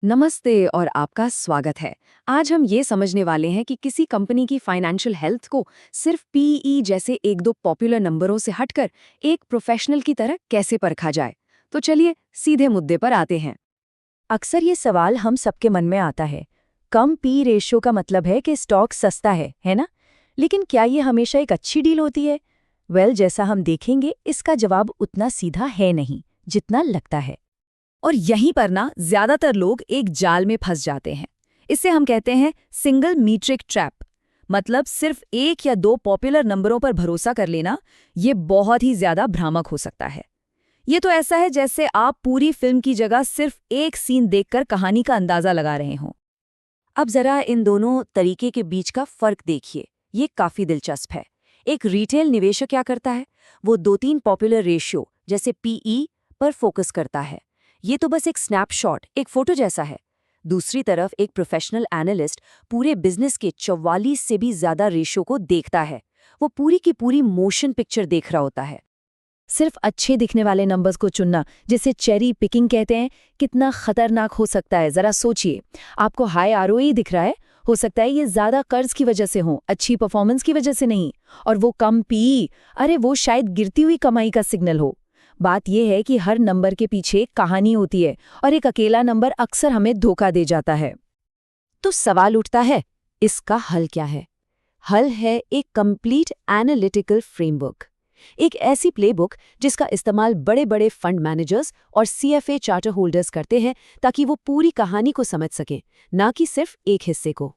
नमस्ते और आपका स्वागत है। आज हम ये समझने वाले हैं कि किसी कंपनी की फाइनेंशियल हेल्थ को सिर्फ पीई जैसे एक दो पॉपुलर नंबरों से हटकर एक प्रोफेशनल की तरह कैसे परखा जाए। तो चलिए सीधे मुद्दे पर आते हैं। अक्सर ये सवाल हम सबके मन में आता है। कम पी रेशियो का मतलब है कि स्टॉक सस्ता है ना? लेकिन क्या ये हमेशा एक अच्छी डील होती है? जैसा हम देखेंगे, इसका जवाब उतना सीधा है नहीं, जितना लगता है। और यहीं पर ना ज्यादातर लोग एक जाल में फंस जाते हैं। इसे हम कहते हैं सिंगल मीट्रिक ट्रैप। मतलब सिर्फ एक या दो पॉपुलर नंबरों पर भरोसा कर लेना, ये बहुत ही ज्यादा भ्रामक हो सकता है। ये तो ऐसा है जैसे आप पूरी फिल्म की जगह सिर्फ एक सीन देखकर कहानी का अंदाजा लगा रहे हों। अब जरा इन दोनों तरीके के बीच का फर्क देखिए। ये काफी दिलचस्प है। एक रिटेल निवेशक क्या करता है? वो दो तीन पॉपुलर रेशियो जैसे पीई पर फोकस करता है। ये तो बस एक स्नैपशॉट, एक फोटो जैसा है। दूसरी तरफ एक प्रोफेशनल एनालिस्ट पूरे बिजनेस के 44 से भी ज्यादा रेशियो को देखता है। वो पूरी की पूरी मोशन पिक्चर देख रहा होता है। सिर्फ अच्छे दिखने वाले नंबर्स को चुनना, जिसे चेरी पिकिंग कहते हैं, कितना खतरनाक हो सकता है जरा सोचिए। आपको हाई आरओई दिख रहा है, हो सकता है ये ज्यादा कर्ज की वजह से हो, अच्छी परफॉर्मेंस की वजह से नहीं। और वो कम पी, अरे वो शायद गिरती हुई कमाई का सिग्नल हो। बात यह है कि हर नंबर के पीछे एक कहानी होती है और एक अकेला नंबर अक्सर हमें धोखा दे जाता है। तो सवाल उठता है, इसका हल क्या है? हल है एक कंप्लीट एनालिटिकल फ्रेमवर्क। एक ऐसी प्लेबुक जिसका इस्तेमाल बड़े बड़े फंड मैनेजर्स और सीएफए चार्टर होल्डर्स करते हैं, ताकि वो पूरी कहानी को समझ सकें, ना कि सिर्फ एक हिस्से को।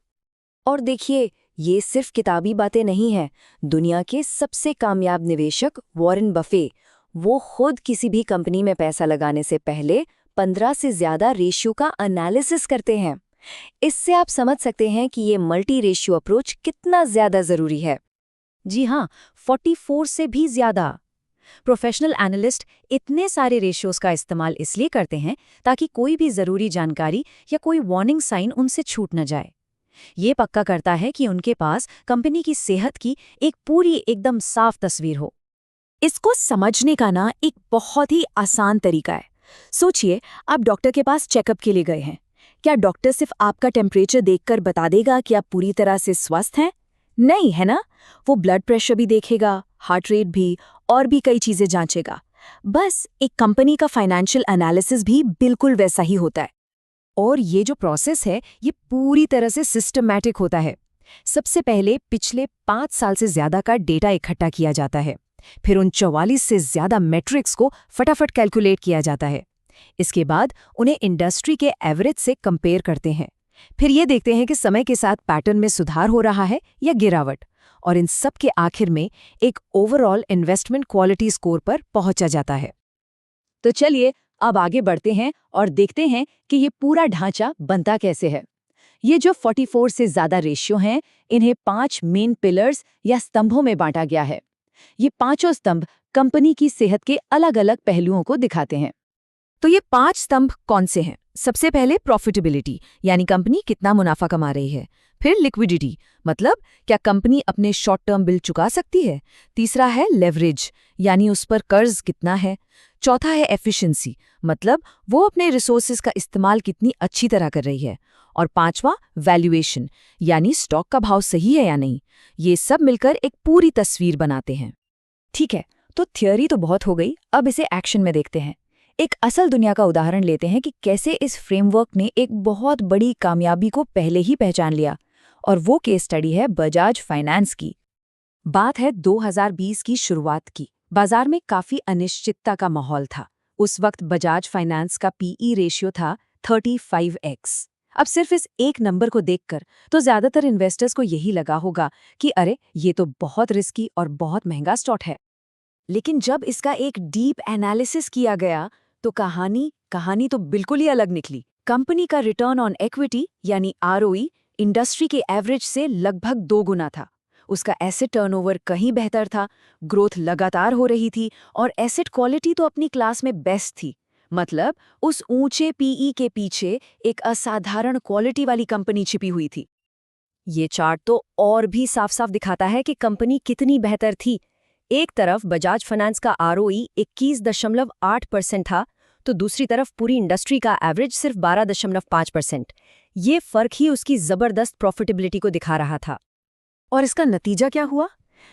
और देखिए, ये सिर्फ किताबी बातें नहीं हैं। दुनिया के सबसे कामयाब निवेशक वॉरेन बफे, वो खुद किसी भी कंपनी में पैसा लगाने से पहले 15 से ज्यादा रेशियो का एनालिसिस करते हैं। इससे आप समझ सकते हैं कि ये मल्टी रेशियो अप्रोच कितना ज्यादा जरूरी है। जी हाँ, 44 से भी ज्यादा। प्रोफेशनल एनालिस्ट इतने सारे रेशियोज का इस्तेमाल इसलिए करते हैं ताकि कोई भी जरूरी जानकारी या कोई वार्निंग साइन उनसे छूट न जाए। ये पक्का करता है कि उनके पास कंपनी की सेहत की एक पूरी एकदम साफ तस्वीर हो। इसको समझने का ना एक बहुत ही आसान तरीका है। सोचिए, आप डॉक्टर के पास चेकअप के लिए गए हैं। क्या डॉक्टर सिर्फ आपका टेम्परेचर देखकर बता देगा कि आप पूरी तरह से स्वस्थ हैं? नहीं, है ना? वो ब्लड प्रेशर भी देखेगा, हार्ट रेट भी, और भी कई चीजें जांचेगा। बस एक कंपनी का फाइनेंशियल एनालिसिस भी बिल्कुल वैसा ही होता है। और ये जो प्रोसेस है, ये पूरी तरह से सिस्टमैटिक होता है। सबसे पहले पिछले 5 साल से ज्यादा का डेटा इकट्ठा किया जाता है। फिर उन 44 से ज्यादा मैट्रिक्स को फटाफट कैलकुलेट किया जाता है। इसके बाद उन्हें इंडस्ट्री के एवरेज से कंपेयर करते हैं। फिर ये देखते हैं कि समय के साथ पैटर्न में सुधार हो रहा है या गिरावट। और इन सब के आखिर में एक ओवरऑल इन्वेस्टमेंट क्वालिटी स्कोर पर पहुंचा जाता है। तो चलिए अब आगे बढ़ते हैं और देखते हैं कि ये पूरा ढांचा बनता कैसे है। ये जो 44 से ज्यादा रेशियो हैं, इन्हें 5 मेन पिलर्स या स्तंभों में बांटा गया है। ये पांचों स्तंभ कंपनी की सेहत के अलग-अलग पहलुओं को दिखाते हैं। तो ये 5 स्तंभ कौन से हैं? सबसे पहले प्रॉफिटेबिलिटी, यानी कंपनी कितना मुनाफा कमा रही है। फिर लिक्विडिटी, मतलब क्या कंपनी अपने शॉर्ट टर्म बिल चुका सकती है। तीसरा है लेवरेज, यानी उस पर कर्ज कितना है। चौथा है एफिशिएंसी, मतलब वो अपने रिसोर्सेज का इस्तेमाल कितनी अच्छी तरह कर रही है। और पांचवा वैल्यूएशन, यानी स्टॉक का भाव सही है या नहीं। ये सब मिलकर एक पूरी तस्वीर बनाते हैं। ठीक है, तो थियोरी तो बहुत हो गई, अब इसे एक्शन में देखते हैं। एक असल दुनिया का उदाहरण लेते हैं कि कैसे इस फ्रेमवर्क ने एक बहुत बड़ी कामयाबी को पहले ही पहचान लिया। और वो केस स्टडी है बजाज फाइनेंस की। बात है 2020 की शुरुआत की। बाजार में काफी अनिश्चितता का माहौल था। उस वक्त बजाज फाइनेंस का पीई रेशियो था 35x। अब सिर्फ इस एक नंबर को देखकर तो ज्यादातर इन्वेस्टर्स को यही लगा होगा कि अरे ये तो बहुत रिस्की और बहुत महंगा स्टॉक है। लेकिन जब इसका एक डीप एनालिसिस किया गया तो कहानी तो बिल्कुल ही अलग निकली। कंपनी का रिटर्न ऑन इक्विटी यानी आरओई इंडस्ट्री के एवरेज से लगभग 2 गुना था। उसका एसेट टर्नओवर कहीं बेहतर था, ग्रोथ लगातार हो रही थी और एसेट क्वालिटी तो अपनी क्लास में बेस्ट थी। मतलब उस ऊंचे पीई के पीछे एक असाधारण क्वालिटी वाली कंपनी छिपी हुई थी। ये चार्ट तो और भी साफ साफ दिखाता है कि कंपनी कितनी बेहतर थी। एक तरफ बजाज फाइनेंस का आरओई 21.8% था, तो दूसरी तरफ पूरी इंडस्ट्री का एवरेज सिर्फ 12.5%। ये फर्क ही उसकी जबरदस्त प्रॉफिटेबिलिटी को दिखा रहा था। और इसका नतीजा क्या हुआ?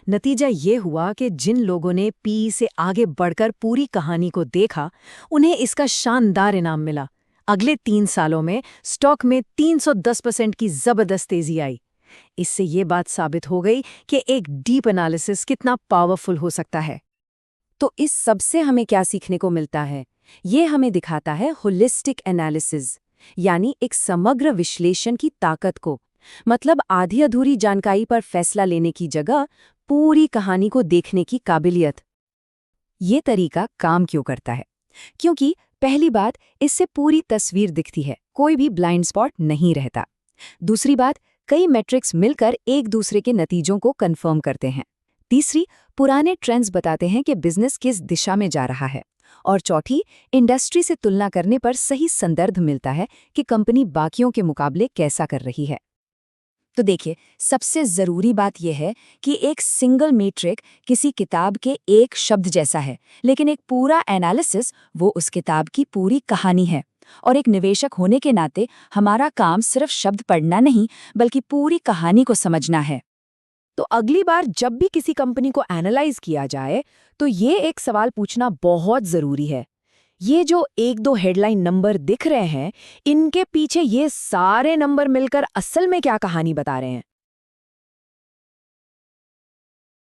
नतीजा ये हुआ कि जिन लोगों ने पी से आगे बढ़कर पूरी कहानी को देखा, उन्हें इसका शानदार इनाम मिला। अगले 3 सालों में स्टॉक में 310% की जबरदस्त तेजी आई। इससे ये बात साबित हो गई कि एक डीप एनालिसिस कितना पावरफुल हो सकता है। तो इस सब से हमें क्या सीखने को मिलता है? ये हमें दिखाता है होलिस्टिक एनालिसिस, यानी एक समग्र विश्लेषण की ताकत को। मतलब आधी अधूरी जानकारी पर फैसला लेने की जगह पूरी कहानी को देखने की काबिलियत। ये तरीका काम क्यों करता है? क्योंकि पहली बात, इससे पूरी तस्वीर दिखती है, कोई भी ब्लाइंड स्पॉट नहीं रहता। दूसरी बात, कई मैट्रिक्स मिलकर एक दूसरे के नतीजों को कंफर्म करते हैं। तीसरी, पुराने ट्रेंड्स बताते हैं कि बिजनेस किस दिशा में जा रहा है। और चौथी, इंडस्ट्री से तुलना करने पर सही संदर्भ मिलता है कि कंपनी बाकियों के मुकाबले कैसा कर रही है। तो देखिए, सबसे ज़रूरी बात यह है कि एक सिंगल मीट्रिक किसी किताब के एक शब्द जैसा है, लेकिन एक पूरा एनालिसिस वो उस किताब की पूरी कहानी है। और एक निवेशक होने के नाते हमारा काम सिर्फ शब्द पढ़ना नहीं, बल्कि पूरी कहानी को समझना है। तो अगली बार जब भी किसी कंपनी को एनालाइज किया जाए, तो ये एक सवाल पूछना बहुत ज़रूरी है। ये जो 1-2 हेडलाइन नंबर दिख रहे हैं, इनके पीछे ये सारे नंबर मिलकर असल में क्या कहानी बता रहे हैं?